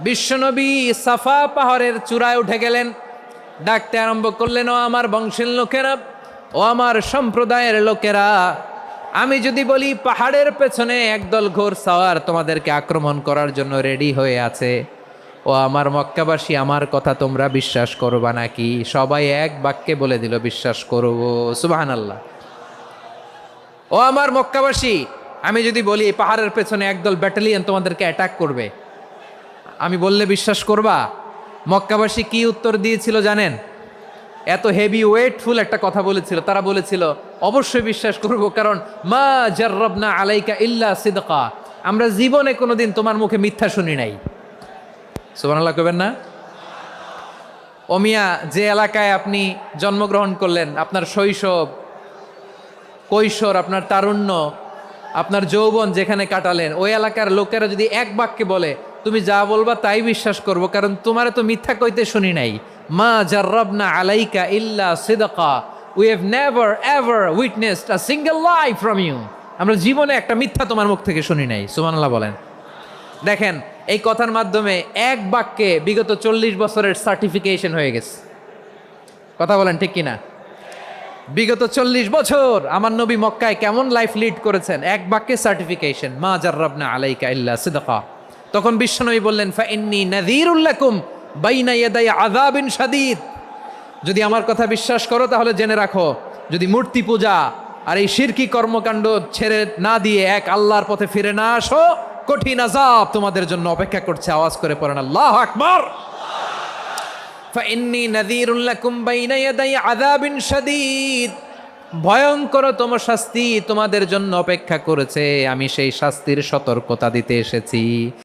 বিশ্বনবী সাফা পাহাড়ের চূড়ায় উঠে গেলেন, ডাকতে আরম্ভ করলেন, ও আমার বংশের লোকেরা, ও আমার সম্প্রদায়ের লোকেরা, আমি যদি বলি পাহাড়ের পেছনে একদল ঘোড়সাওয়ার তোমাদেরকে আক্রমণ করার জন্য রেডি হয়ে আছে, ও আমার মক্কাবাসী, আমার কথা তোমরা বিশ্বাস করবা নাকি? সবাই এক বাক্যে বলে দিল, বিশ্বাস করব। সুবহানাল্লাহ। ও আমার মক্কাবাসী, আমি যদি বলি পাহাড়ের পেছনে একদল ব্যাটালিয়ন তোমাদেরকে অ্যাটাক করবে, আমি বললে বিশ্বাস করবা? মক্কাবাসী কি উত্তর দিয়েছিল জানেন? এত হেভি ওয়েটফুল একটা কথা বলেছিল। তারা বলেছিল, অবশ্যই বিশ্বাস করব, কারণ মা জাররাবনা আলাইকা ইল্লা সিদকা, আমরা জীবনে কোনোদিন তোমার মুখে মিথ্যা শুনি নাই। সুবহানাল্লাহ কইবেন না? ও মিয়া, যে এলাকায় আপনি জন্মগ্রহণ করলেন, আপনার শৈশব, কৈশোর, আপনার তারুণ্য, আপনার যৌবন যেখানে কাটালেন, ওই এলাকার লোকেরা যদি এক বাক্যে বলে তুমি যা বলবা তাই বিশ্বাস করব, কারণ তোমারে তো মিথ্যা কইতে শুনি নাই। মা জাররাবনা আলাইকা ইল্লা সিদকা, we have never ever witnessed a single lie from you, আমরা জীবনে একটা মিথ্যা তোমার মুখ থেকে শুনি নাই। সুবহানাল্লাহ বলেন। দেখেন, এই কথার মাধ্যমে এক বাক্যে বিগত 40 বছরের সার্টিফিকেশন হয়ে গেছে। কথা বলেন ঠিক কিনা? বিগত 40 বছর আমার নবী মক্কায় কেমন লাইফ লিড করেছেন, এক বাক্যে সার্টিফিকেশন, মা জাররাবনা আলাইকা ইল্লা সিদকা। তখন বিশ্বনবী বললেন, ফাইন্নী নাযীরুল লাকুম বাইনা ইয়াদাই আযাবিন শাদীদ, যদি আমার কথা বিশ্বাস করো তাহলে জেনে রাখো, যদি মূর্তি পূজা আর এই শিরকি কর্মকাণ্ড ছেড়ে না দিয়ে এক আল্লাহর পথে ফিরে না আসো, কঠিন আযাব তোমাদের জন্য অপেক্ষা করছে। আওয়াজ করে পড়েন আল্লাহু আকবার। ফাইন্নী নাযীরুল লাকুম বাইনা ইয়াদাই আযাবিন শাদীদ, ভয়ঙ্করতম শাস্তি তোমাদের জন্য অপেক্ষা করেছে, আমি সেই শাস্তির সতর্কতা দিতে এসেছি।